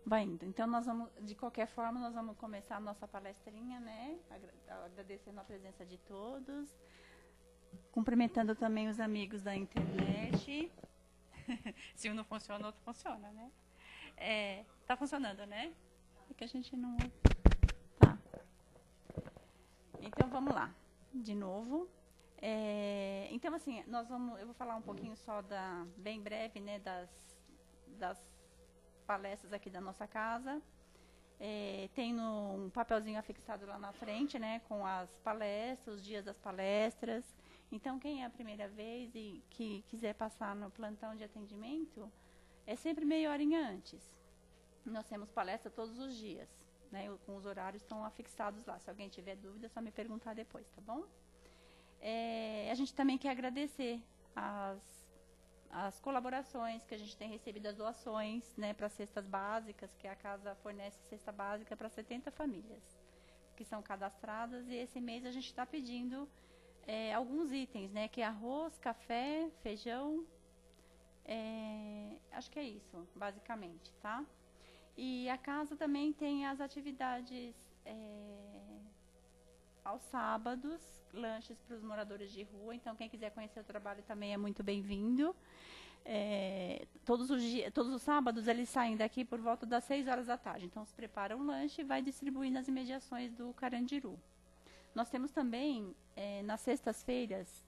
Vai indo. Então, nós vamos, de qualquer forma, nós vamos começar a nossa palestrinha, né? Agradecendo a presença de todos. Cumprimentando também os amigos da internet. Se um não funciona, o outro funciona, né? Tá funcionando, né? É que a gente não... Tá. Então, vamos lá. De novo. Então, assim, eu vou falar um pouquinho só bem breve, né, das palestras aqui da nossa casa. Tem um papelzinho afixado lá na frente, né, com as palestras, os dias das palestras. Então, quem é a primeira vez e que quiser passar no plantão de atendimento, é sempre meia horinha antes. Nós temos palestra todos os dias, né, com os horários estão afixados lá. Se alguém tiver dúvida, é só me perguntar depois, tá bom? A gente também quer agradecer as colaborações que a gente tem recebido, as doações, né, para cestas básicas, que a casa fornece cesta básica para 70 famílias que são cadastradas, e esse mês a gente está pedindo alguns itens, né, que é arroz, café, feijão, acho que é isso, basicamente, tá? E a casa também tem as atividades aos sábados, lanches para os moradores de rua. Então, quem quiser conhecer o trabalho também é muito bem-vindo. Todos os sábados, eles saem daqui por volta das 6 horas da tarde. Então, se prepara um lanche e vai distribuir nas imediações do Carandiru. Nós temos também, nas sextas-feiras,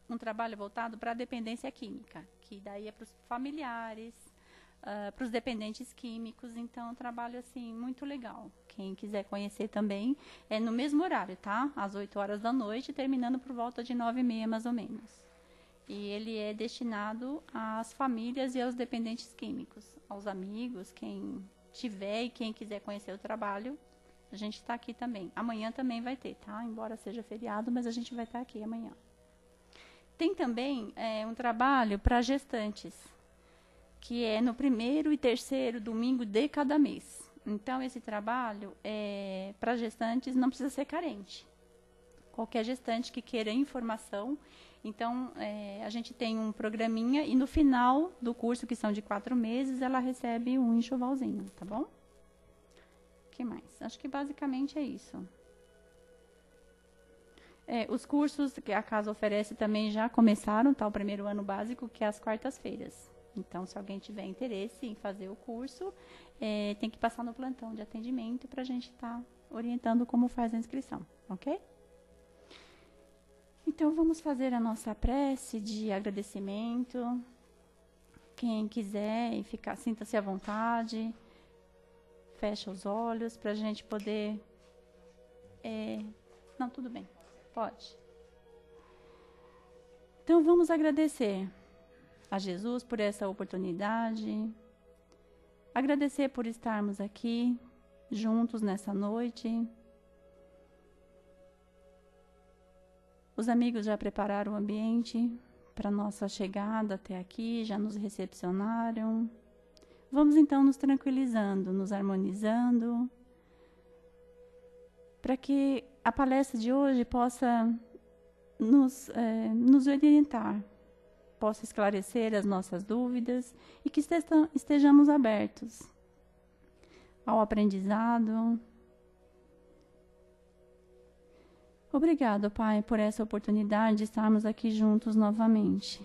um trabalho voltado para a dependência química, que daí é para os familiares, para os dependentes químicos. Então, é um trabalho assim muito legal. Quem quiser conhecer também, é no mesmo horário, tá? Às 8 horas da noite, terminando por volta de 9h30, mais ou menos. E ele é destinado às famílias e aos dependentes químicos, aos amigos, quem tiver e quem quiser conhecer o trabalho, a gente está aqui também. Amanhã também vai ter, tá? Embora seja feriado, mas a gente vai estar aqui amanhã. Tem também um trabalho para gestantes, que é no 1º e 3º domingo de cada mês. Então, esse trabalho, para gestantes, não precisa ser carente. Qualquer gestante que queira informação. Então, a gente tem um programinha e no final do curso, que são de 4 meses, ela recebe um enxovalzinho, tá bom? O que mais? Acho que basicamente é isso. Os cursos que a casa oferece também já começaram, tá? O primeiro ano básico, que é às quartas-feiras. Então, se alguém tiver interesse em fazer o curso, tem que passar no plantão de atendimento para a gente estar orientando como faz a inscrição, ok? Então, vamos fazer a nossa prece de agradecimento. Quem quiser ficar, sinta-se à vontade. Fecha os olhos para a gente poder... Não, tudo bem, pode. Então, vamos agradecer a Jesus por essa oportunidade, agradecer por estarmos aqui juntos nessa noite. Os amigos já prepararam o ambiente para nossa chegada até aqui, já nos recepcionaram. Vamos então nos tranquilizando, nos harmonizando, para que a palestra de hoje possa nos orientar, possa esclarecer as nossas dúvidas e que estejamos abertos ao aprendizado. Obrigado, Pai, por essa oportunidade de estarmos aqui juntos novamente.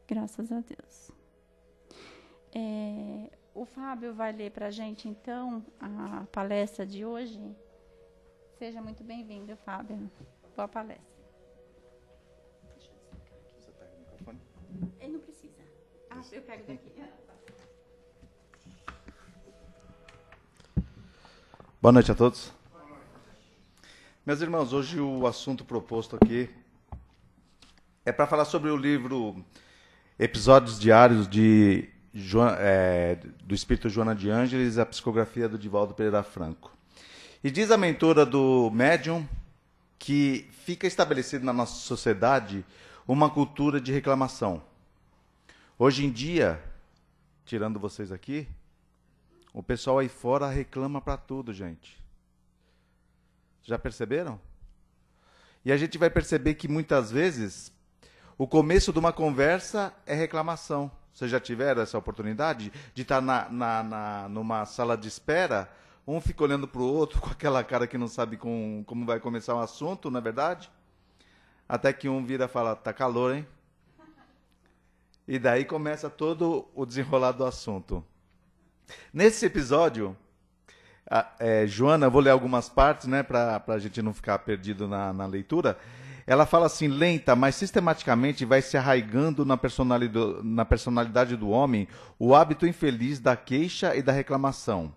Graças a Deus. O Fábio vai ler para a gente, então, a palestra de hoje. Seja muito bem-vindo, Fábio. Boa palestra. Você pega o microfone? Ele não precisa. Eu pego daqui. Boa noite a todos. Meus irmãos, hoje o assunto proposto aqui é para falar sobre o livro Episódios Diários do Espírito Joana de Ângeles, a psicografia do Divaldo Pereira Franco. E diz a mentora do médium que fica estabelecido na nossa sociedade uma cultura de reclamação. Hoje em dia, tirando vocês aqui, o pessoal aí fora reclama para tudo, gente. Já perceberam? E a gente vai perceber que muitas vezes o começo de uma conversa é reclamação. Vocês já tiveram essa oportunidade de estar numa sala de espera, um fica olhando para o outro com aquela cara que não sabe como vai começar um assunto, não é verdade? Até que um vira e fala, tá calor, hein? E daí começa todo o desenrolar do assunto. Nesse episódio, Joana, eu vou ler algumas partes, né, para a gente não ficar perdido na leitura. Ela fala assim, lenta, mas sistematicamente vai se arraigando na personalidade do homem o hábito infeliz da queixa e da reclamação.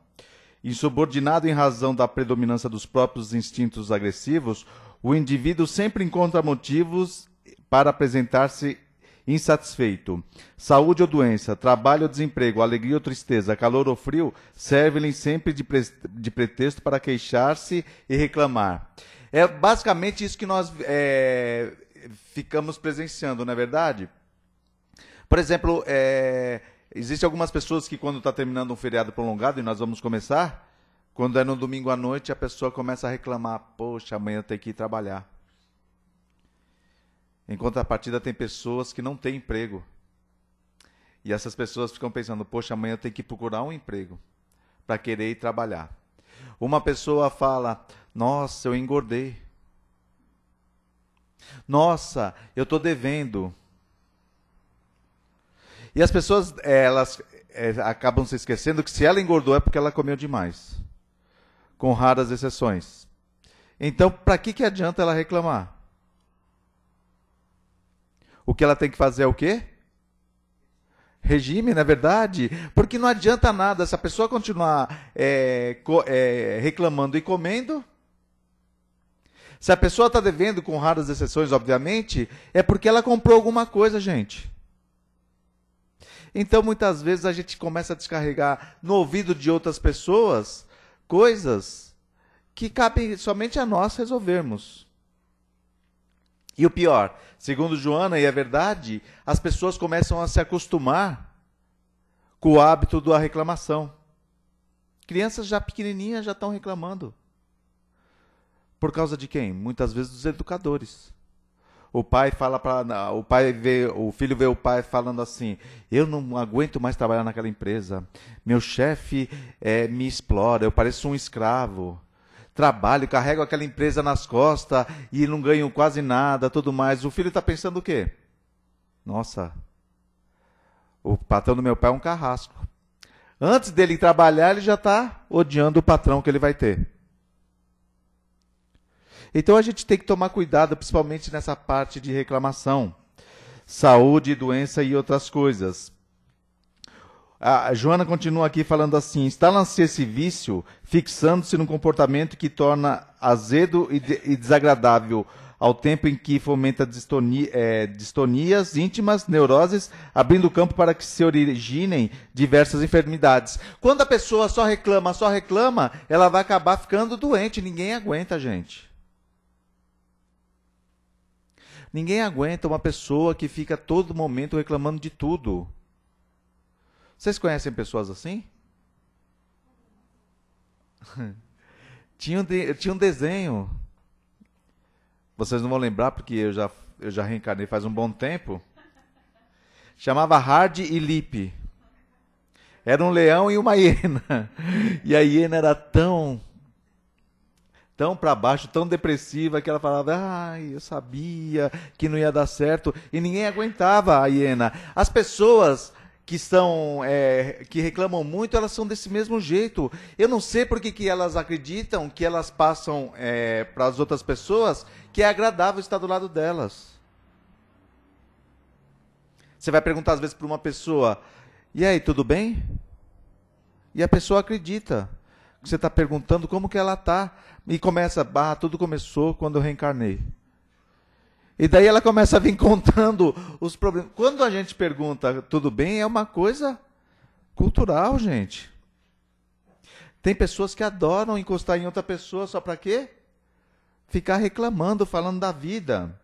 Insubordinado em razão da predominância dos próprios instintos agressivos, o indivíduo sempre encontra motivos para apresentar-se insatisfeito. Saúde ou doença, trabalho ou desemprego, alegria ou tristeza, calor ou frio, servem-lhe sempre de pretexto para queixar-se e reclamar. É basicamente isso que nós ficamos presenciando, não é verdade? Por exemplo, existem algumas pessoas que quando está terminando um feriado prolongado, e nós vamos começar, quando é no domingo à noite, a pessoa começa a reclamar, poxa, amanhã eu tenho que ir trabalhar. Em contrapartida, tem pessoas que não têm emprego. E essas pessoas ficam pensando, poxa, amanhã eu tenho que procurar um emprego para querer ir trabalhar. Uma pessoa fala, nossa, eu engordei. Nossa, eu estou devendo. E as pessoas, elas acabam se esquecendo que se ela engordou é porque ela comeu demais. Com raras exceções. Então, para que adianta ela reclamar? O que ela tem que fazer é o quê? Regime, não é verdade? Porque não adianta nada se a pessoa continuar reclamando e comendo. Se a pessoa está devendo, com raras exceções, obviamente, é porque ela comprou alguma coisa, gente. Então, muitas vezes, a gente começa a descarregar no ouvido de outras pessoas coisas que cabem somente a nós resolvermos. E o pior, segundo Joana, e é verdade, as pessoas começam a se acostumar com o hábito da reclamação. Crianças já pequenininhas já estão reclamando. Por causa de quem? Muitas vezes dos educadores. O filho vê o pai falando assim, eu não aguento mais trabalhar naquela empresa. Meu chefe me explora, eu pareço um escravo. Trabalho, carrego aquela empresa nas costas e não ganho quase nada, tudo mais. O filho está pensando o quê? Nossa, o patrão do meu pai é um carrasco. Antes dele trabalhar, ele já está odiando o patrão que ele vai ter. Então a gente tem que tomar cuidado, principalmente nessa parte de reclamação. Saúde, doença e outras coisas. A Joana continua aqui falando assim, instala-se esse vício, fixando-se num comportamento que torna azedo e desagradável, ao tempo em que fomenta distonias íntimas, neuroses, abrindo campo para que se originem diversas enfermidades. Quando a pessoa só reclama, ela vai acabar ficando doente, ninguém aguenta, gente. Ninguém aguenta uma pessoa que fica todo momento reclamando de tudo. Vocês conhecem pessoas assim? Tinha um desenho. Vocês não vão lembrar porque eu já reencarnei faz um bom tempo. Chamava Hard e Lip. Era um leão e uma hiena. E a hiena era tão para baixo, tão depressiva, que ela falava, eu sabia que não ia dar certo. E ninguém aguentava a hiena. As pessoas que reclamam muito, elas são desse mesmo jeito. Eu não sei por que elas acreditam que elas passam para as outras pessoas que é agradável estar do lado delas. Você vai perguntar às vezes para uma pessoa, e aí, tudo bem? E a pessoa acredita que você está perguntando como que ela está. E começa, tudo começou quando eu reencarnei. E daí ela começa a vir contando os problemas. Quando a gente pergunta, tudo bem, é uma coisa cultural, gente. Tem pessoas que adoram encostar em outra pessoa só para quê? Ficar reclamando, falando da vida.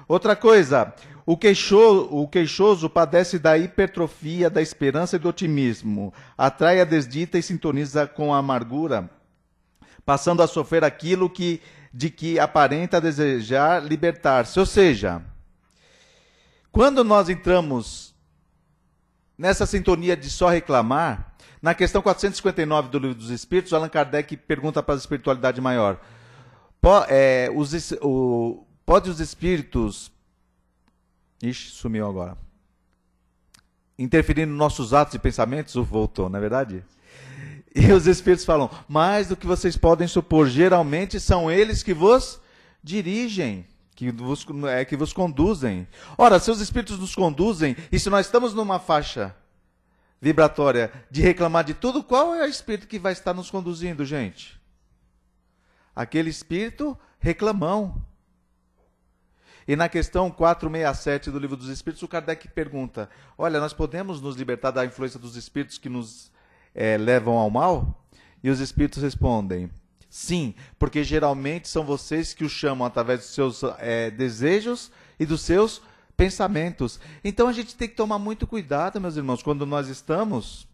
Outra coisa, o queixoso padece da hipertrofia da esperança e do otimismo. Atrai a desdita e sintoniza com a amargura, passando a sofrer aquilo de que aparenta desejar libertar-se. Ou seja, quando nós entramos nessa sintonia de só reclamar, na questão 459 do Livro dos Espíritos, Allan Kardec pergunta para a espiritualidade maior: pode os espíritos... Ixi, sumiu agora. Interferir nos nossos atos e pensamentos? Voltou, não é verdade? E os espíritos falam: mais do que vocês podem supor, geralmente são eles que vos dirigem, que vos conduzem. Ora, se os espíritos nos conduzem, e se nós estamos numa faixa vibratória de reclamar de tudo, qual é o espírito que vai estar nos conduzindo, gente? Aquele espírito reclamão. E na questão 467 do Livro dos Espíritos, o Kardec pergunta: olha, nós podemos nos libertar da influência dos espíritos que nos levam ao mal? E os espíritos respondem: sim, porque geralmente são vocês que o chamam através dos seus desejos e dos seus pensamentos. Então a gente tem que tomar muito cuidado, meus irmãos, quando nós estamos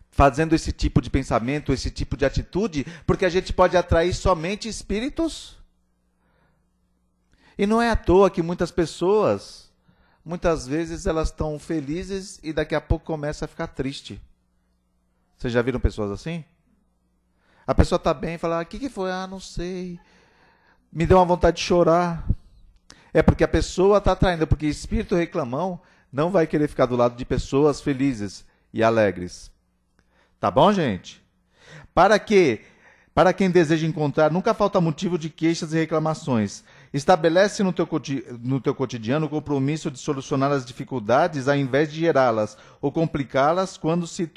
fazendo esse tipo de pensamento, esse tipo de atitude, porque a gente pode atrair somente espíritos. E não é à toa que muitas pessoas, muitas vezes elas estão felizes e daqui a pouco começa a ficar triste. Vocês já viram pessoas assim? A pessoa está bem e fala: o que foi? Ah, não sei. Me deu uma vontade de chorar. É porque a pessoa está atraindo, porque espírito reclamão não vai querer ficar do lado de pessoas felizes e alegres. Tá bom, gente? Para quem deseja encontrar, nunca falta motivo de queixas e reclamações. Estabelece no teu cotidiano o compromisso de solucionar as dificuldades ao invés de gerá-las ou complicá-las quando se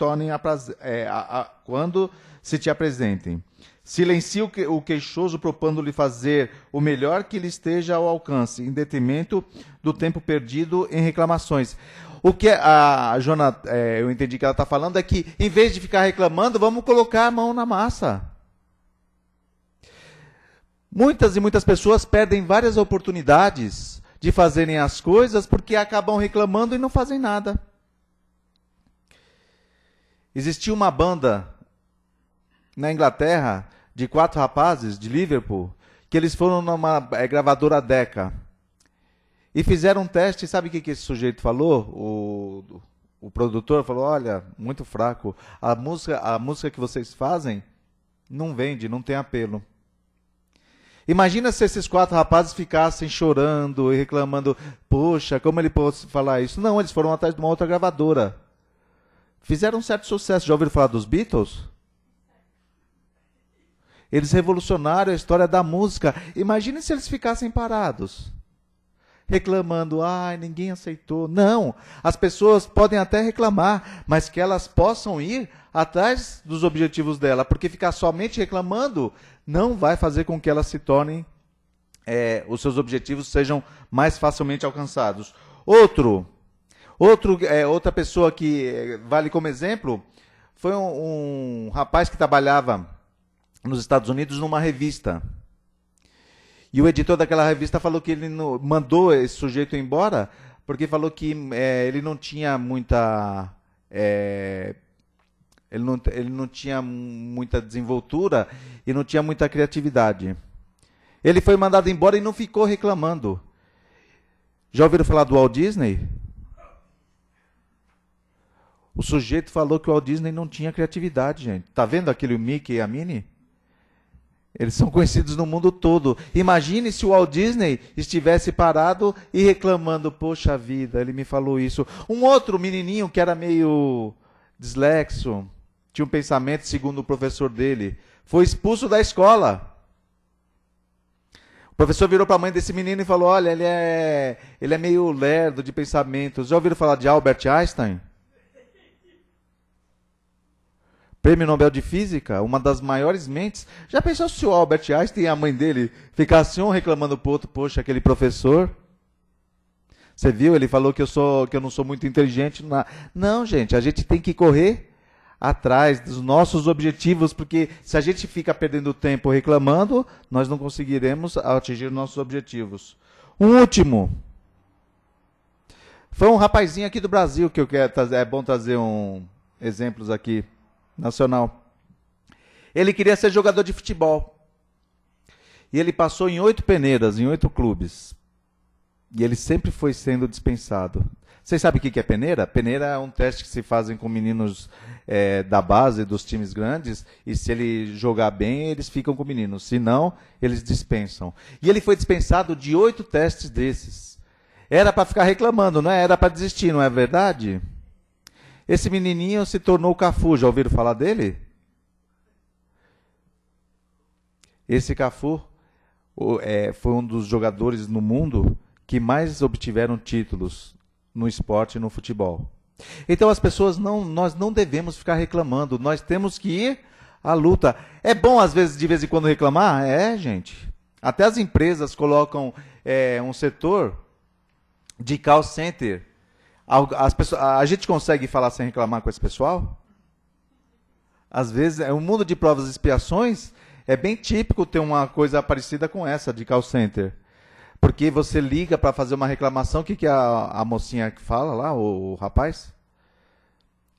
te apresentem. Silencie o queixoso, propondo-lhe fazer o melhor que lhe esteja ao alcance, em detrimento do tempo perdido em reclamações. O que a Jona, eu entendi que ela está falando, é que, em vez de ficar reclamando, vamos colocar a mão na massa. Muitas e muitas pessoas perdem várias oportunidades de fazerem as coisas porque acabam reclamando e não fazem nada. Existia uma banda na Inglaterra de 4 rapazes de Liverpool que eles foram numa gravadora Decca e fizeram um teste. Sabe o que esse sujeito falou? O produtor falou: olha, muito fraco, a música que vocês fazem não vende, não tem apelo. Imagina se esses 4 rapazes ficassem chorando e reclamando: poxa, como ele pode falar isso? Não, eles foram atrás de uma outra gravadora. Fizeram um certo sucesso. Já ouviram falar dos Beatles? Eles revolucionaram a história da música. Imagine se eles ficassem parados, reclamando: ai, ninguém aceitou. Não, as pessoas podem até reclamar, mas que elas possam ir atrás dos objetivos dela, porque ficar somente reclamando não vai fazer com que elas se tornem, os seus objetivos sejam mais facilmente alcançados. Outra pessoa que vale como exemplo foi um rapaz que trabalhava nos Estados Unidos numa revista. E o editor daquela revista falou que ele mandou esse sujeito embora porque falou que ele não tinha muita... Ele não tinha muita desenvoltura e não tinha muita criatividade. Ele foi mandado embora e não ficou reclamando. Já ouviram falar do Walt Disney? O sujeito falou que o Walt Disney não tinha criatividade, gente. Tá vendo aquele Mickey e a Minnie? Eles são conhecidos no mundo todo. Imagine se o Walt Disney estivesse parado e reclamando: poxa vida, ele me falou isso. Um outro menininho que era meio dislexo, tinha um pensamento segundo o professor dele, foi expulso da escola. O professor virou para a mãe desse menino e falou: olha, ele é meio lerdo de pensamentos. Já ouviram falar de Albert Einstein? Prêmio Nobel de Física, uma das maiores mentes. Já pensou se o Albert Einstein e a mãe dele ficassem um reclamando pro outro: poxa, aquele professor? Você viu? Ele falou que eu não sou muito inteligente. Não, gente, a gente tem que correr atrás dos nossos objetivos, porque se a gente fica perdendo tempo reclamando, nós não conseguiremos atingir nossos objetivos. Um último. Foi um rapazinho aqui do Brasil que eu quero trazer. É bom trazer exemplos aqui. Nacional. Ele queria ser jogador de futebol. E ele passou em 8 peneiras, em 8 clubes. E ele sempre foi sendo dispensado. Vocês sabem o que é peneira? Peneira é um teste que se fazem com meninos da base, dos times grandes, e se ele jogar bem, eles ficam com o menino. Se não, eles dispensam. E ele foi dispensado de 8 testes desses. Era para ficar reclamando, não é? Era para desistir, não é verdade? Esse menininho se tornou o Cafu. Já ouviram falar dele? Esse Cafu foi um dos jogadores no mundo que mais obtiveram títulos no esporte e no futebol. Então as pessoas nós não devemos ficar reclamando, nós temos que ir à luta. É bom às vezes, de vez em quando, reclamar? É, gente. Até as empresas colocam um setor de call center. A gente consegue falar sem reclamar com esse pessoal? Às vezes, o mundo de provas e expiações é bem típico ter uma coisa parecida com essa de call center. Porque você liga para fazer uma reclamação, o que a mocinha fala lá, o rapaz?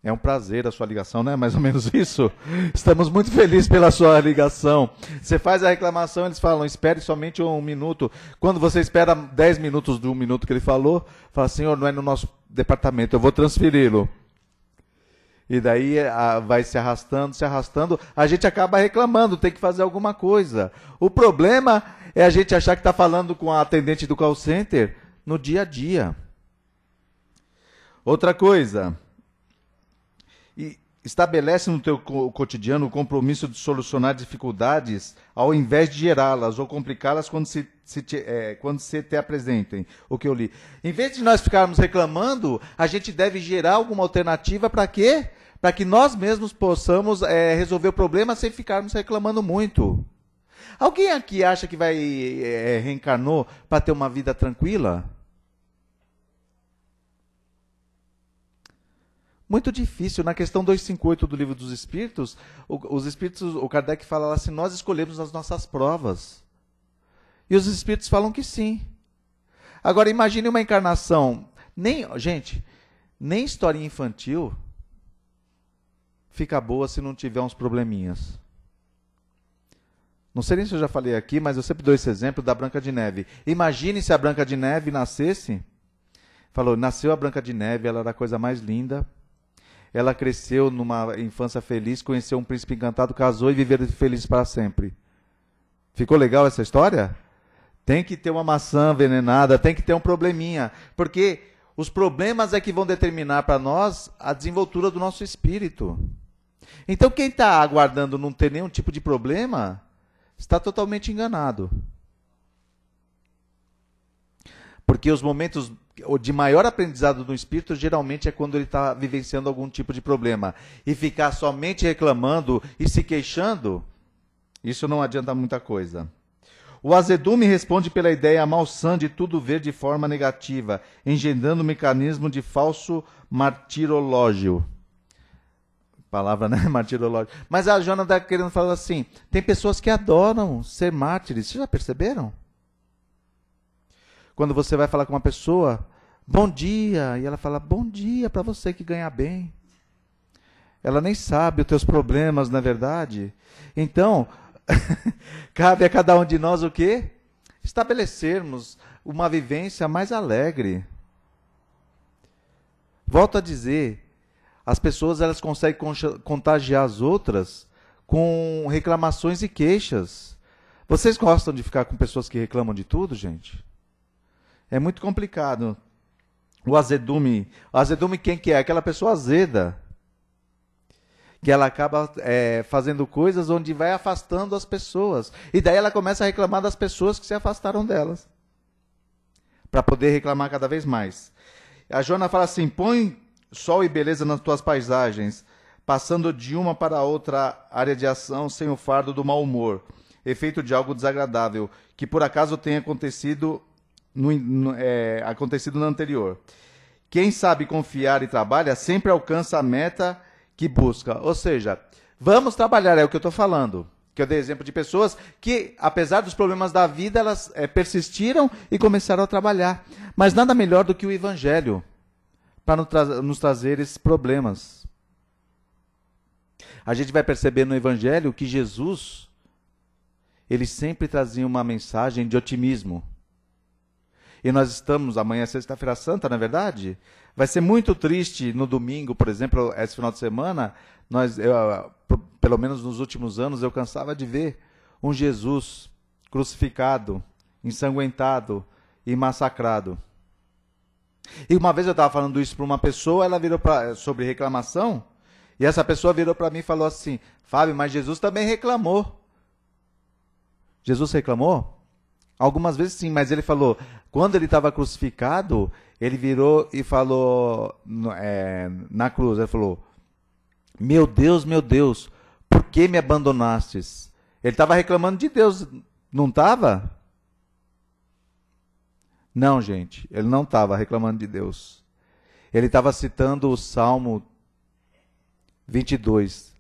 É um prazer a sua ligação, não é mais ou menos isso? Estamos muito felizes pela sua ligação. Você faz a reclamação, eles falam, espere somente 1 minuto. Quando você espera 10 minutos do 1 minuto que ele falou, fala, senhor, não é no nosso departamento, eu vou transferi-lo. E daí vai se arrastando, a gente acaba reclamando, tem que fazer alguma coisa. O problema é a gente achar que está falando com a atendente do call center no dia a dia. Outra coisa, estabelece no teu cotidiano o compromisso de solucionar dificuldades ao invés de gerá-las ou complicá-las quando se te apresentem. O que eu li. Em vez de nós ficarmos reclamando, a gente deve gerar alguma alternativa para quê? Para que nós mesmos possamos resolver o problema sem ficarmos reclamando muito. Alguém aqui acha que reencarnou para ter uma vida tranquila? Muito difícil. Na questão 258 do Livro dos Espíritos, os Espíritos, o Kardec fala lá assim, nós escolhemos as nossas provas. E os Espíritos falam que sim. Agora, imagine uma encarnação. Gente, nem historinha infantil fica boa se não tiver uns probleminhas. Não sei nem se eu já falei aqui, mas eu sempre dou esse exemplo da Branca de Neve. Imagine se a Branca de Neve nascesse. Nasceu a Branca de Neve, ela era a coisa mais linda. Ela cresceu numa infância feliz, conheceu um príncipe encantado, casou e viveram felizes para sempre. Ficou legal essa história? Tem que ter uma maçã envenenada, tem que ter um probleminha. Porque os problemas é que vão determinar para nós a desenvoltura do nosso espírito. Então quem está aguardando não ter nenhum tipo de problema, está totalmente enganado. Porque os momentos de maior aprendizado do espírito geralmente é quando ele está vivenciando algum tipo de problema. E ficar somente reclamando e se queixando, isso não adianta muita coisa. O azedume responde pela ideia malsã de tudo ver de forma negativa, engendrando um mecanismo de falso martirológio. Palavra, né? Martirológio. Mas a Joana está querendo falar assim, tem pessoas que adoram ser mártires. Vocês já perceberam? Quando você vai falar com uma pessoa, bom dia, e ela fala, bom dia para você que ganha bem. Ela nem sabe os teus problemas, não é verdade? Então, cabe a cada um de nós o quê? Estabelecermos uma vivência mais alegre. Volto a dizer, as pessoas elas conseguem contagiar as outras com reclamações e queixas. Vocês gostam de ficar com pessoas que reclamam de tudo, gente? É muito complicado. O azedume quem que é? Aquela pessoa azeda. Que ela acaba fazendo coisas onde vai afastando as pessoas. E daí ela começa a reclamar das pessoas que se afastaram delas. Para poder reclamar cada vez mais. A Joana fala assim, põe sol e beleza nas tuas paisagens, passando de uma para a outra área de ação sem o fardo do mau humor, efeito de algo desagradável, que por acaso tenha acontecido no anterior. Quem sabe confiar e trabalha sempre alcança a meta que busca. Ou seja, vamos trabalhar, é o que eu estou falando. Que eu dei exemplo de pessoas que, apesar dos problemas da vida, elas persistiram e começaram a trabalhar. Mas nada melhor do que o Evangelho para nos trazer esses problemas. A gente vai perceber no Evangelho que Jesus, ele sempre trazia uma mensagem de otimismo. E nós estamos, amanhã é sexta-feira santa, não é verdade? Vai ser muito triste no domingo, por exemplo, esse final de semana, pelo menos nos últimos anos, eu cansava de ver um Jesus crucificado, ensanguentado e massacrado. E uma vez eu estava falando isso para uma pessoa, ela virou sobre reclamação, e essa pessoa virou para mim e falou assim: Fábio, mas Jesus também reclamou. Jesus reclamou? Algumas vezes sim, mas ele falou, quando ele estava crucificado, ele virou e falou na cruz, ele falou: meu Deus, por que me abandonastes? Ele estava reclamando de Deus, não estava? Não, gente, ele não estava reclamando de Deus. Ele estava citando o Salmo 22.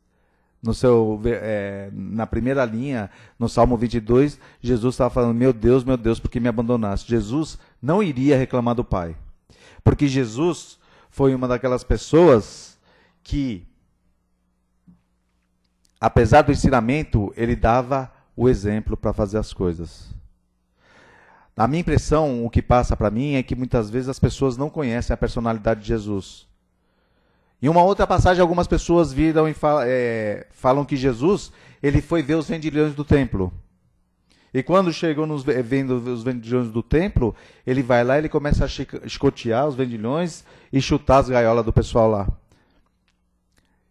Na primeira linha, no Salmo 22, Jesus estava falando: meu Deus, por que me abandonaste? Jesus não iria reclamar do Pai. Porque Jesus foi uma daquelas pessoas que, apesar do ensinamento, ele dava o exemplo para fazer as coisas. A minha impressão, o que passa para mim, é que muitas vezes as pessoas não conhecem a personalidade de Jesus. Em uma outra passagem, algumas pessoas viram e falam que Jesus, ele foi ver os vendilhões do templo. E quando chegou vendo os vendilhões do templo, ele vai lá e ele começa a escotear os vendilhões e chutar as gaiolas do pessoal lá.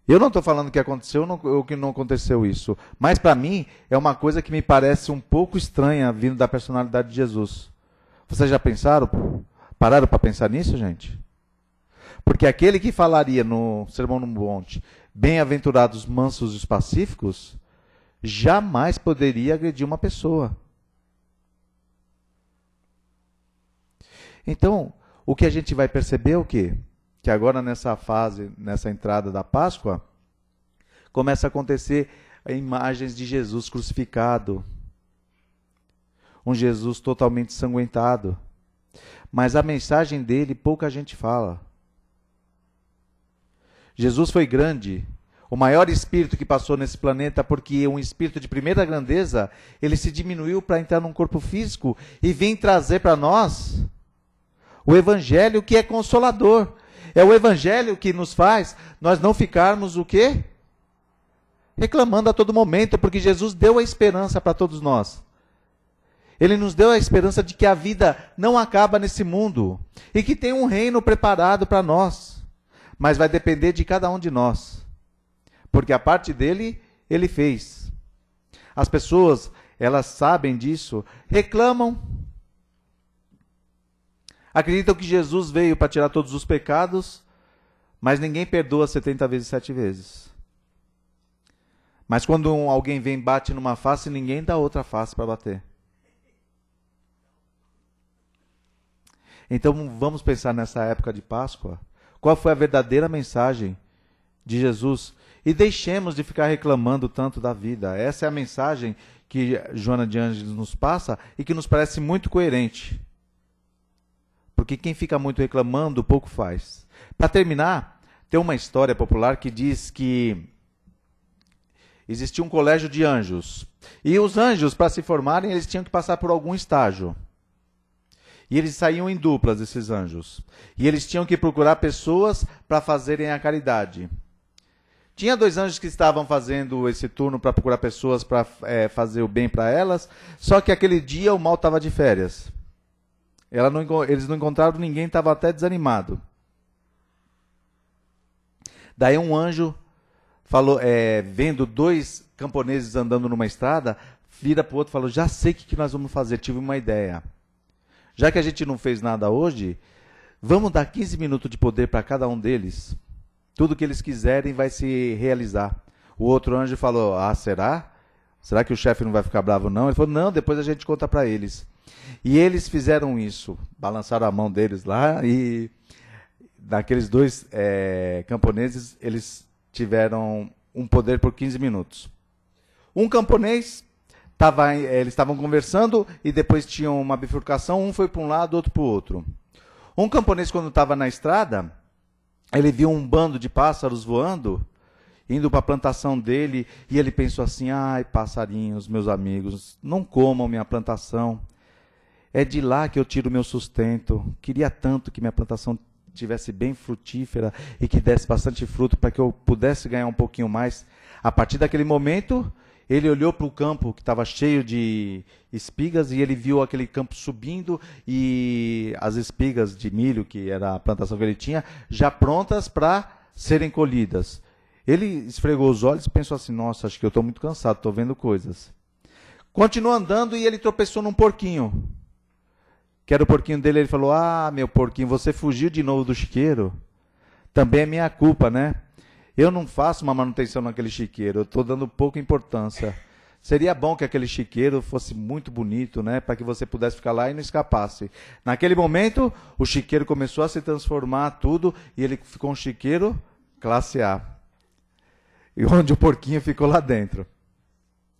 Eu não estou falando que aconteceu ou que não aconteceu isso, mas para mim é uma coisa que me parece um pouco estranha vindo da personalidade de Jesus. Vocês já pararam para pensar nisso, gente? Porque aquele que falaria no Sermão no Monte, bem-aventurados mansos e pacíficos, jamais poderia agredir uma pessoa. Então, o que a gente vai perceber é o quê? Que agora nessa fase, nessa entrada da Páscoa, começa a acontecer imagens de Jesus crucificado. Um Jesus totalmente ensanguentado. Mas a mensagem dele pouca gente fala. Jesus foi grande, o maior espírito que passou nesse planeta, porque um espírito de primeira grandeza, ele se diminuiu para entrar num corpo físico e vem trazer para nós o evangelho que é consolador. É o evangelho que nos faz nós não ficarmos o quê? Reclamando a todo momento, porque Jesus deu a esperança para todos nós. Ele nos deu a esperança de que a vida não acaba nesse mundo e que tem um reino preparado para nós. Mas vai depender de cada um de nós. Porque a parte dele, ele fez. As pessoas, elas sabem disso, reclamam. Acreditam que Jesus veio para tirar todos os pecados, mas ninguém perdoa 70 vezes 7 vezes. Mas quando alguém vem e bate numa face, ninguém dá outra face para bater. Então vamos pensar nessa época de Páscoa. Qual foi a verdadeira mensagem de Jesus? E deixemos de ficar reclamando tanto da vida. Essa é a mensagem que Joana de Ângeles nos passa e que nos parece muito coerente. Porque quem fica muito reclamando, pouco faz. Para terminar, tem uma história popular que diz que existia um colégio de anjos. E os anjos, para se formarem, eles tinham que passar por algum estágio. E eles saíam em duplas, esses anjos. E eles tinham que procurar pessoas para fazerem a caridade. Tinha 2 anjos que estavam fazendo esse turno para procurar pessoas para fazer o bem para elas, só que aquele dia o mal estava de férias. Eles não encontraram ninguém, estava até desanimado. Daí um anjo falou, vendo 2 camponeses andando numa estrada, vira para o outro e falou: já sei o que nós vamos fazer, tive uma ideia. Já que a gente não fez nada hoje, vamos dar 15 minutos de poder para cada um deles. Tudo que eles quiserem vai se realizar. O outro anjo falou: será? Será que o chefe não vai ficar bravo não? Ele falou: não, depois a gente conta para eles. E eles fizeram isso, balançaram a mão deles lá e daqueles 2 camponeses, eles tiveram um poder por 15 minutos. Um camponês, eles estavam conversando e depois tinham uma bifurcação, um foi para um lado, outro para o outro. Um camponês, quando estava na estrada, ele viu um bando de pássaros voando, indo para a plantação dele, e ele pensou assim: ai, passarinhos, meus amigos, não comam minha plantação. É de lá que eu tiro o meu sustento. Queria tanto que minha plantação tivesse bem frutífera e que desse bastante fruto para que eu pudesse ganhar um pouquinho mais. A partir daquele momento, ele olhou para o campo que estava cheio de espigas e ele viu aquele campo subindo e as espigas de milho, que era a plantação que ele tinha, já prontas para serem colhidas. Ele esfregou os olhos e pensou assim, nossa, acho que eu estou muito cansado, estou vendo coisas. Continuou andando e ele tropeçou num porquinho. Que era o porquinho dele, ele falou, ah, meu porquinho, você fugiu de novo do chiqueiro? Também é minha culpa, né? Eu não faço uma manutenção naquele chiqueiro, eu estou dando pouca importância. Seria bom que aquele chiqueiro fosse muito bonito, né? Para que você pudesse ficar lá e não escapasse. Naquele momento, o chiqueiro começou a se transformar tudo e ele ficou um chiqueiro classe A. E onde o porquinho ficou lá dentro.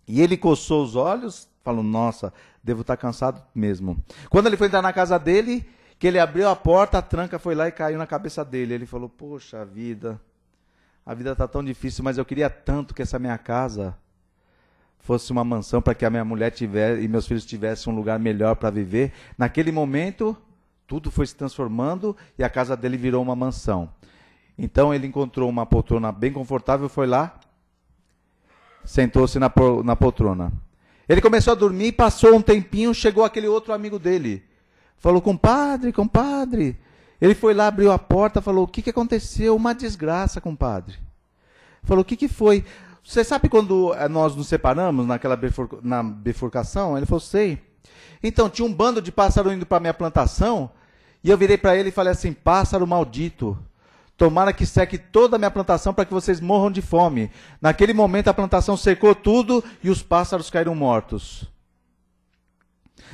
E ele coçou os olhos, falou, nossa, devo estar cansado mesmo. Quando ele foi entrar na casa dele, que ele abriu a porta, a tranca foi lá e caiu na cabeça dele. Ele falou, poxa vida, a vida está tão difícil, mas eu queria tanto que essa minha casa fosse uma mansão para que a minha mulher tivesse, e meus filhos tivessem um lugar melhor para viver. Naquele momento, tudo foi se transformando e a casa dele virou uma mansão. Então ele encontrou uma poltrona bem confortável, foi lá, sentou-se na poltrona. Ele começou a dormir, passou um tempinho, chegou aquele outro amigo dele. Falou, compadre, compadre. Ele foi lá, abriu a porta, falou, o que aconteceu? Uma desgraça, compadre. Falou, o que foi? Você sabe quando nós nos separamos na bifurcação? Ele falou, sei. Então, tinha um bando de pássaro indo para a minha plantação, e eu virei para ele e falei assim, pássaro maldito, tomara que seque toda a minha plantação para que vocês morram de fome. Naquele momento a plantação secou tudo e os pássaros caíram mortos.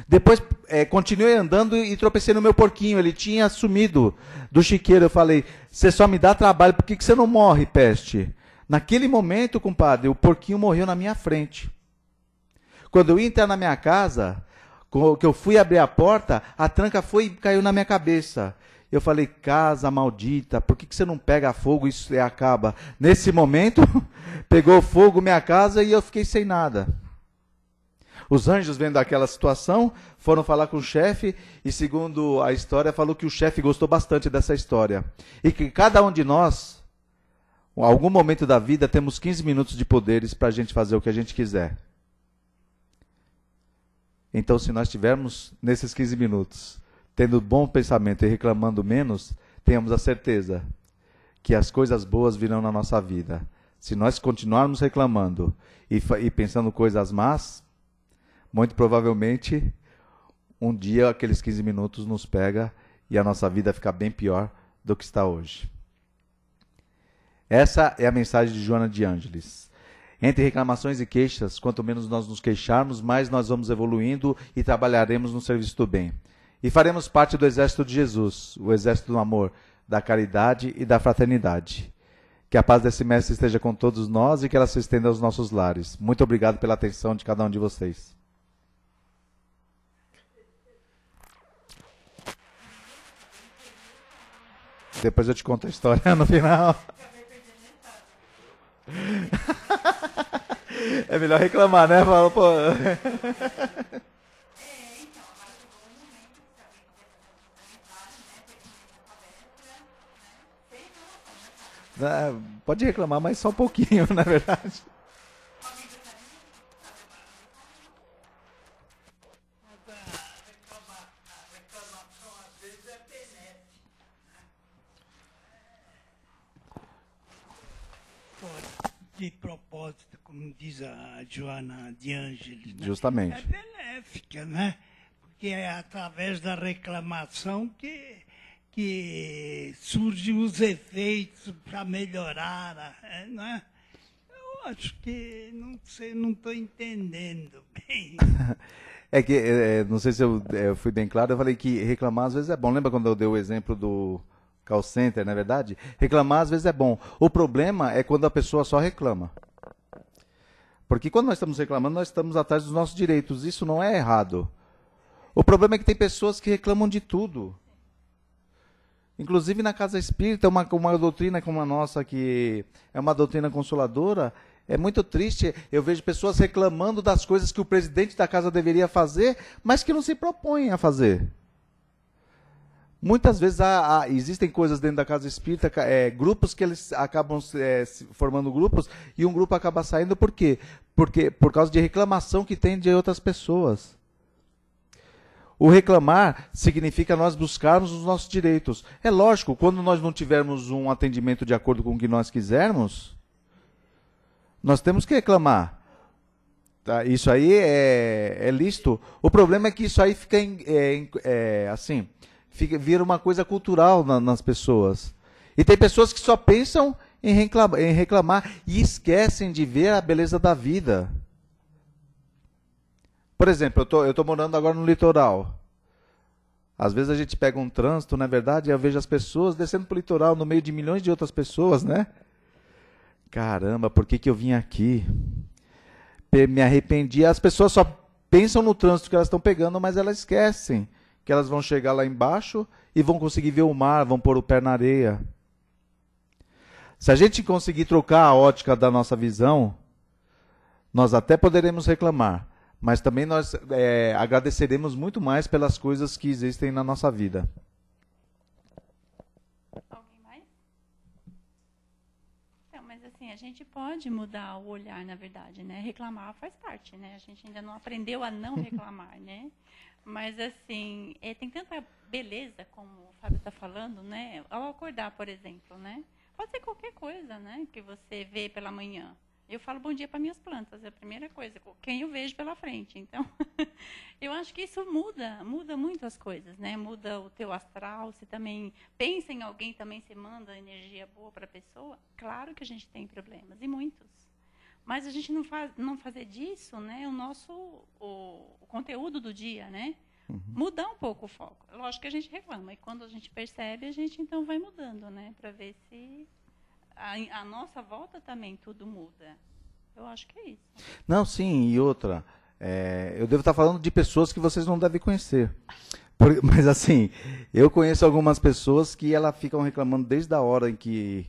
Depois continuei andando e tropecei no meu porquinho. Ele tinha sumido do chiqueiro. Eu falei, você só me dá trabalho, por que você não morre, peste? Naquele momento, compadre, o porquinho morreu na minha frente. Quando eu ia entrar na minha casa, que eu fui abrir a porta, a tranca foi e caiu na minha cabeça. Eu falei, casa maldita, por que você não pega fogo e isso acaba? Nesse momento, pegou fogo minha casa e eu fiquei sem nada. Os anjos, vendo aquela situação, foram falar com o chefe e, segundo a história, falou que o chefe gostou bastante dessa história. E que cada um de nós, em algum momento da vida, temos 15 minutos de poderes para a gente fazer o que a gente quiser. Então, se nós tivermos nesses 15 minutos tendo bom pensamento e reclamando menos, tenhamos a certeza que as coisas boas virão na nossa vida. Se nós continuarmos reclamando e pensando coisas más, muito provavelmente, um dia aqueles 15 minutos nos pega e a nossa vida fica bem pior do que está hoje. Essa é a mensagem de Joana de Ângeles. Entre reclamações e queixas, quanto menos nós nos queixarmos, mais nós vamos evoluindo e trabalharemos no serviço do bem. E faremos parte do exército de Jesus, o exército do amor, da caridade e da fraternidade. Que a paz desse mestre esteja com todos nós e que ela se estenda aos nossos lares. Muito obrigado pela atenção de cada um de vocês. Depois eu te conto a história no final. É melhor reclamar, né? Fala, pô. Pode reclamar, mas só um pouquinho, na verdade. De propósito, como diz a Joana de Ângeles, né? Justamente. É benéfica, né? Porque é através da reclamação que surgem os efeitos para melhorar, né? Eu acho que não sei, não estou entendendo bem. É que, não sei se eu fui bem claro, eu falei que reclamar às vezes é bom. Lembra quando eu dei o exemplo do call center, não é verdade? Reclamar às vezes é bom. O problema é quando a pessoa só reclama. Porque quando nós estamos reclamando, nós estamos atrás dos nossos direitos. Isso não é errado. O problema é que tem pessoas que reclamam de tudo. Inclusive na casa espírita, uma doutrina como a nossa, que é uma doutrina consoladora, É muito triste, eu vejo pessoas reclamando das coisas que o presidente da casa deveria fazer, mas que não se propõem a fazer. Muitas vezes existem coisas dentro da casa espírita, grupos que eles acabam formando grupos, e um grupo acaba saindo por quê? Porque, por causa de reclamação que tem de outras pessoas. O reclamar significa nós buscarmos os nossos direitos. É lógico, quando nós não tivermos um atendimento de acordo com o que nós quisermos, nós temos que reclamar. Tá? Isso aí é lícito. O problema é que isso aí fica assim, vira uma coisa cultural nas pessoas. E tem pessoas que só pensam em reclamar e esquecem de ver a beleza da vida. Por exemplo, eu tô morando agora no litoral. Às vezes a gente pega um trânsito, não é verdade? E eu vejo as pessoas descendo para o litoral no meio de milhões de outras pessoas, né? Caramba, por que eu vim aqui? Me arrependi. As pessoas só pensam no trânsito que elas estão pegando, mas elas esquecem que elas vão chegar lá embaixo e vão conseguir ver o mar, vão pôr o pé na areia. Se a gente conseguir trocar a ótica da nossa visão, nós até poderemos reclamar, mas também nós agradeceremos muito mais pelas coisas que existem na nossa vida. Alguém mais? Então, mas assim, a gente pode mudar o olhar, na verdade, né? Reclamar faz parte, né? A gente ainda não aprendeu a não reclamar, né? Mas, assim, tem tanta beleza, como o Fábio está falando, né? Ao acordar, por exemplo, né? Pode ser qualquer coisa, né? Que você vê pela manhã. Eu falo bom dia para minhas plantas, é a primeira coisa, quem eu vejo pela frente. Então, eu acho que isso muda muito as coisas, né? Muda o teu astral, você também pensa em alguém, também você manda energia boa para a pessoa. Claro que a gente tem problemas, e muitos. Mas a gente não fazer disso, né, o conteúdo do dia, né? Uhum. Mudar um pouco o foco. Lógico que a gente reclama, e quando a gente percebe, a gente então vai mudando, né? Para ver se a nossa volta também tudo muda. Eu acho que é isso. Não, sim, e outra, eu devo estar falando de pessoas que vocês não devem conhecer. Mas assim, eu conheço algumas pessoas que elas ficam reclamando desde a hora em que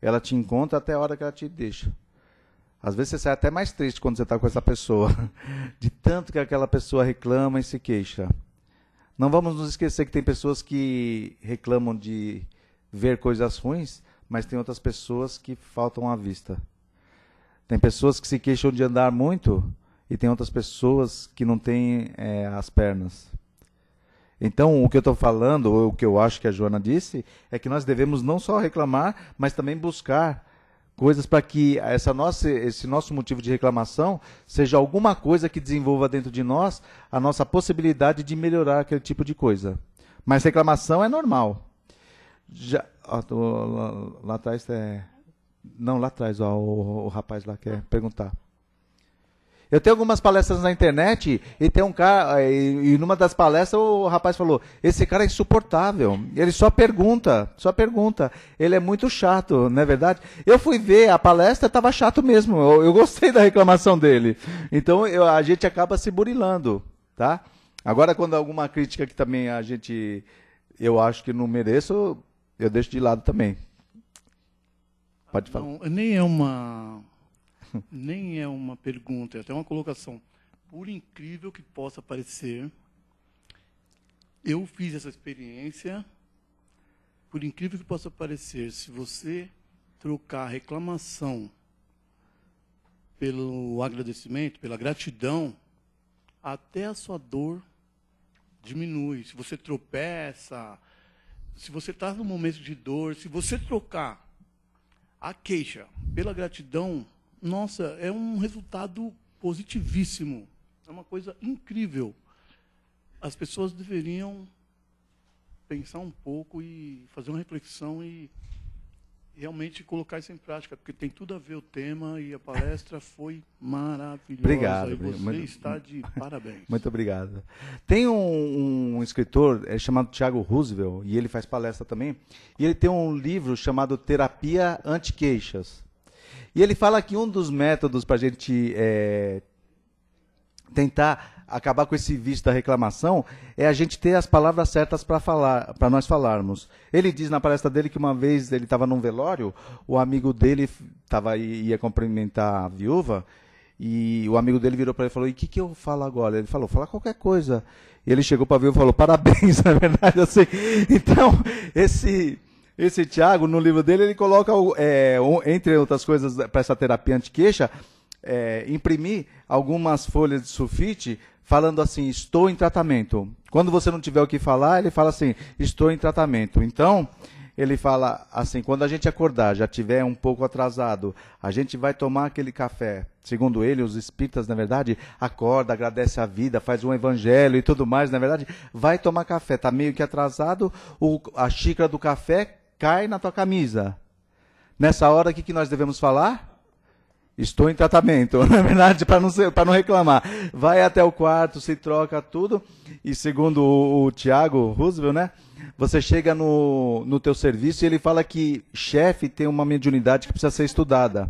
ela te encontra até a hora que ela te deixa. Às vezes você sai até mais triste quando você está com essa pessoa, de tanto que aquela pessoa reclama e se queixa. Não vamos nos esquecer que tem pessoas que reclamam de ver coisas ruins, mas tem outras pessoas que faltam à vista. Tem pessoas que se queixam de andar muito e tem outras pessoas que não têm as pernas. Então, o que eu estou falando, ou o que eu acho que a Joana disse, é que nós devemos não só reclamar, mas também buscar coisas para que esse nosso motivo de reclamação seja alguma coisa que desenvolva dentro de nós a nossa possibilidade de melhorar aquele tipo de coisa. Mas reclamação é normal. Lá atrás não, lá atrás, o rapaz lá quer perguntar. Eu tenho algumas palestras na internet e tem um cara, e numa das palestras o rapaz falou, esse cara é insuportável, ele só pergunta, ele é muito chato, não é verdade? Eu fui ver a palestra, estava chato mesmo, eu gostei da reclamação dele. Então a gente acaba se burilando, tá? Agora quando alguma crítica que também eu acho que não mereço, eu deixo de lado também. Pode falar. Não, nem é uma pergunta, é até uma colocação. Por incrível que possa parecer, eu fiz essa experiência. Por incrível que possa parecer, se você trocar a reclamação pelo agradecimento, pela gratidão, até a sua dor diminui. Se você tropeça, se você está num momento de dor, se você trocar a queixa pela gratidão, nossa, é um resultado positivíssimo. É uma coisa incrível. As pessoas deveriam pensar um pouco e fazer uma reflexão e realmente colocar isso em prática, porque tem tudo a ver o tema e a palestra foi maravilhosa. Obrigado. E você está de parabéns. Muito obrigado. Tem um escritor chamado Thiago Roosevelt, e ele faz palestra também, e ele tem um livro chamado Terapia Anti-Queixas. E ele fala que um dos métodos para a gente tentar acabar com esse vício da reclamação é a gente ter as palavras certas para nós falarmos. Ele diz na palestra dele que uma vez ele estava num velório, o amigo dele ia cumprimentar a viúva, e o amigo dele virou para ele e falou: e o que eu falo agora? Ele falou: fala qualquer coisa. E ele chegou para a viúva e falou: parabéns, na verdade, assim. Então, esse Tiago, no livro dele, ele coloca, entre outras coisas, para essa terapia anti-queixa, imprimir algumas folhas de sulfite falando assim: estou em tratamento. Quando você não tiver o que falar, ele fala assim: estou em tratamento. Então, ele fala assim: quando a gente acordar, já tiver um pouco atrasado, a gente vai tomar aquele café. Segundo ele, os espíritas, na verdade, acorda, agradece a vida, faz um evangelho e tudo mais, na verdade, vai tomar café. Está meio que atrasado, a xícara do café cai na tua camisa. Nessa hora, o que nós devemos falar? Estou em tratamento, na verdade, para não reclamar. Vai até o quarto, se troca tudo, e segundo o Tiago Roosevelt, né, você chega no teu serviço e ele fala que chefe tem uma mediunidade que precisa ser estudada.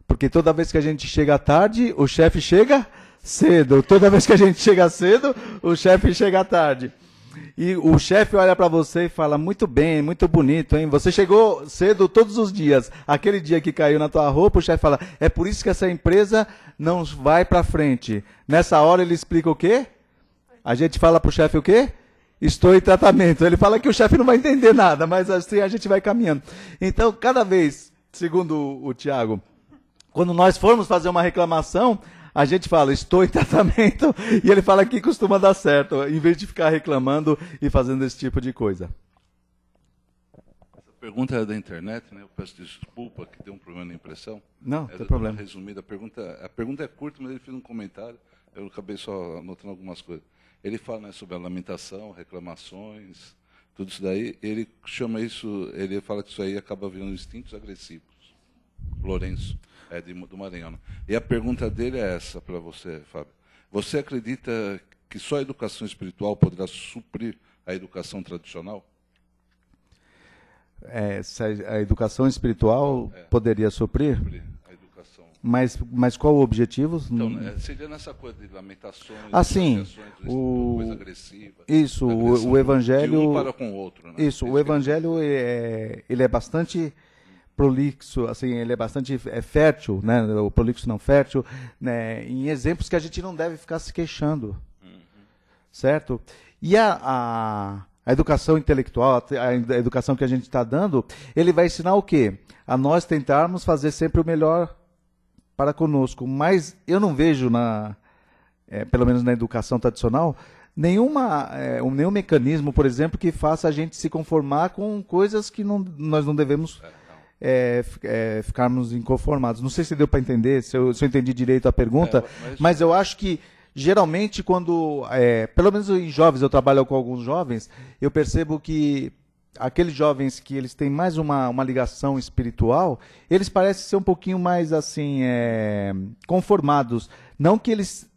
Porque toda vez que a gente chega tarde, o chefe chega cedo. Toda vez que a gente chega cedo, o chefe chega tarde. E o chefe olha para você e fala: muito bem, muito bonito, hein? Você chegou cedo todos os dias. Aquele dia que caiu na tua roupa, o chefe fala: é por isso que essa empresa não vai para frente. Nessa hora ele explica o quê? A gente fala para o chefe o quê? Estou em tratamento. Ele fala que o chefe não vai entender nada, mas assim a gente vai caminhando. Então, cada vez, segundo o Tiago, quando nós formos fazer uma reclamação, a gente fala: estou em tratamento, e ele fala que costuma dar certo, em vez de ficar reclamando e fazendo esse tipo de coisa. Essa pergunta é da internet, né? Eu peço desculpa que tem um problema na impressão. Não, tem problema. Resumida, a pergunta é curta, mas ele fez um comentário, eu acabei só anotando algumas coisas. Ele fala, né, sobre a lamentação, reclamações, tudo isso daí. Ele chama isso, ele fala que isso aí acaba virando instintos agressivos. Lourenço, do Maranhão. E a pergunta dele é essa para você, Fábio. Você acredita que só a educação espiritual poderá suprir a educação tradicional? A educação espiritual poderia suprir? A educação. Mas qual o objetivo? Então, seria nessa coisa de lamentações, assim, coisa agressiva. Isso, o Evangelho... De um para com o outro. Né? Isso, o Evangelho ele é bastante prolixo, assim, ele é bastante fértil, né? O prolixo não fértil, né? Em exemplos que a gente não deve ficar se queixando, certo? E a educação intelectual, a educação que a gente está dando, ele vai ensinar o quê? A nós tentarmos fazer sempre o melhor para conosco, mas eu não vejo, pelo menos na educação tradicional, nenhum mecanismo, por exemplo, que faça a gente se conformar com coisas que nós não devemos ficarmos inconformados. Não sei se deu para entender, se eu entendi direito a pergunta, mas eu acho que, geralmente, quando, pelo menos em jovens, eu trabalho com alguns jovens, eu percebo que aqueles jovens que eles têm mais uma ligação espiritual, eles parecem ser um pouquinho mais assim conformados. Não que eles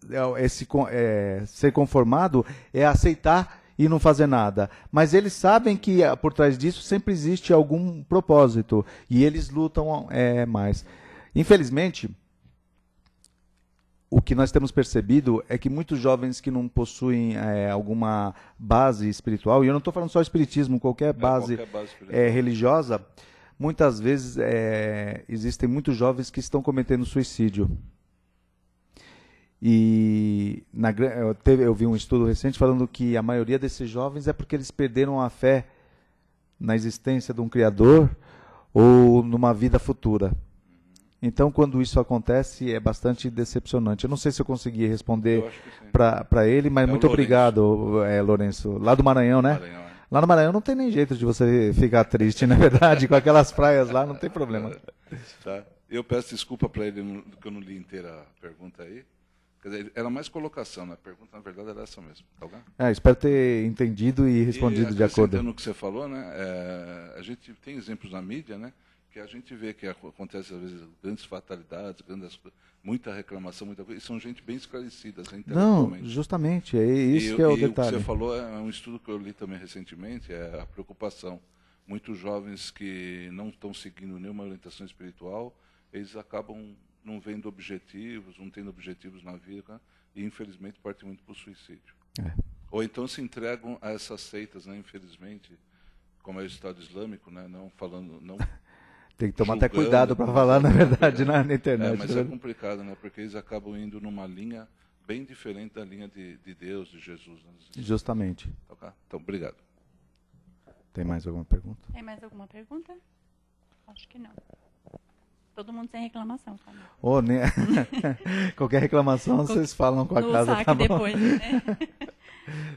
ser conformado é aceitar e não fazer nada, mas eles sabem que por trás disso sempre existe algum propósito e eles lutam mais. Infelizmente, o que nós temos percebido é que muitos jovens que não possuem alguma base espiritual, e eu não estou falando só espiritismo, qualquer base religiosa, muitas vezes existem muitos jovens que estão cometendo suicídio. E eu vi um estudo recente falando que a maioria desses jovens é porque eles perderam a fé na existência de um Criador ou numa vida futura. Então, quando isso acontece, é bastante decepcionante. Eu não sei se eu consegui responder para ele, mas muito obrigado, Lourenço. Lá do Maranhão, né? Lá no Maranhão não tem nem jeito de você ficar triste, na verdade, com aquelas praias lá, não tem problema. Tá. Eu peço desculpa para ele, que eu não li inteira a pergunta aí. Quer dizer, era mais colocação, né? A pergunta, na verdade, era essa mesmo. Tá, espero ter entendido e respondido de acordo. No que você falou, né? A gente tem exemplos na mídia, né? Que a gente vê que acontece, às vezes, grandes fatalidades, muita reclamação, muita coisa, e são gente bem esclarecida. Não, justamente, é isso que é o detalhe. O que você falou é um estudo que eu li também recentemente, é a preocupação. Muitos jovens que não estão seguindo nenhuma orientação espiritual, eles acabam não vendo objetivos, não tendo objetivos na vida, e infelizmente partem muito para o suicídio. Ou então se entregam a essas seitas, né, infelizmente, como é o Estado Islâmico, né, não falando, não Tem que tomar julgando, até cuidado para falar, na verdade, na internet. mas é complicado, né, porque eles acabam indo numa linha bem diferente da linha de Deus, de Jesus. Né? Justamente. Então, obrigado. Tem mais alguma pergunta? Tem mais alguma pergunta? Acho que não. Todo mundo sem reclamação, tá? Oh, né? Qualquer reclamação, vocês falam com a no casa, saque tá bom? depois, né?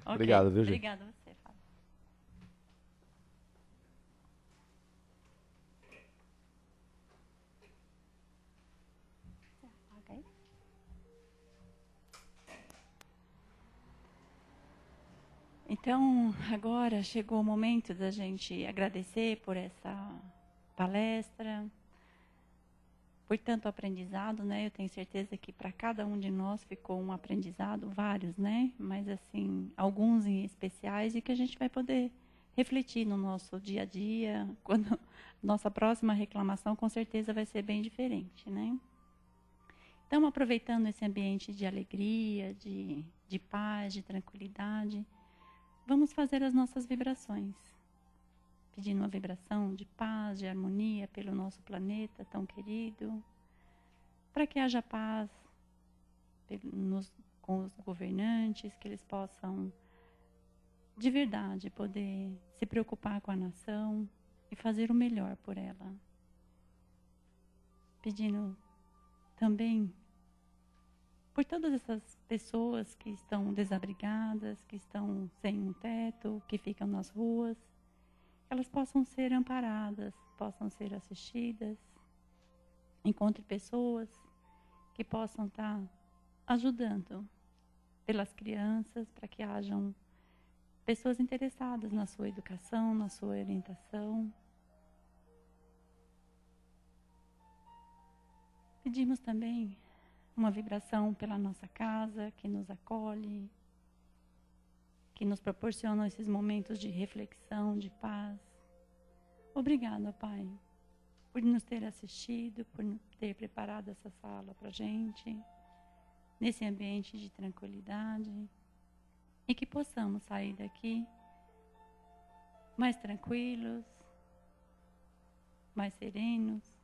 Obrigado, viu, gente? Obrigada a você, Fábio. Okay. Então, agora chegou o momento da gente agradecer por essa palestra, por tanto aprendizado, né? Eu tenho certeza que para cada um de nós ficou um aprendizado, vários, né? Mas assim, alguns em especiais e que a gente vai poder refletir no nosso dia a dia, quando nossa próxima reclamação com certeza vai ser bem diferente, né? Então, aproveitando esse ambiente de alegria, de paz, de tranquilidade, vamos fazer as nossas vibrações, pedindo uma vibração de paz, de harmonia pelo nosso planeta tão querido, para que haja paz com os governantes, que eles possam, de verdade, poder se preocupar com a nação e fazer o melhor por ela. Pedindo também por todas essas pessoas que estão desabrigadas, que estão sem um teto, que ficam nas ruas, elas possam ser amparadas, possam ser assistidas, encontre pessoas que possam estar ajudando pelas crianças, para que hajam pessoas interessadas na sua educação, na sua orientação. Pedimos também uma vibração pela nossa casa, que nos acolhe, que nos proporciona esses momentos de reflexão, de paz. Obrigada, Pai, por nos ter assistido, por ter preparado essa sala para a gente, nesse ambiente de tranquilidade, e que possamos sair daqui mais tranquilos, mais serenos,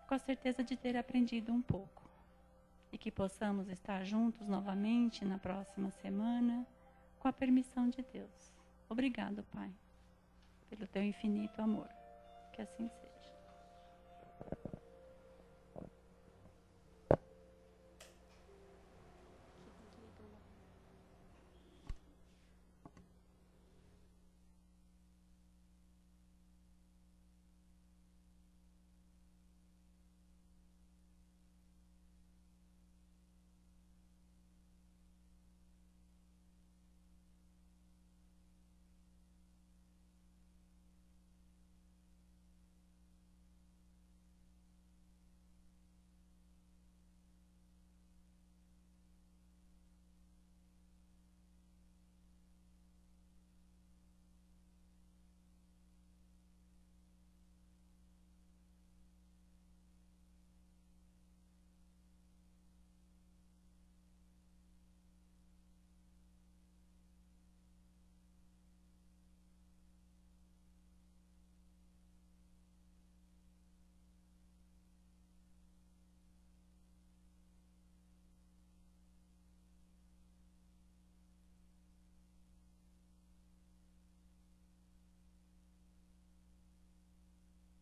com a certeza de ter aprendido um pouco. E que possamos estar juntos novamente na próxima semana, com a permissão de Deus. Obrigado, Pai, pelo teu infinito amor. Que assim seja.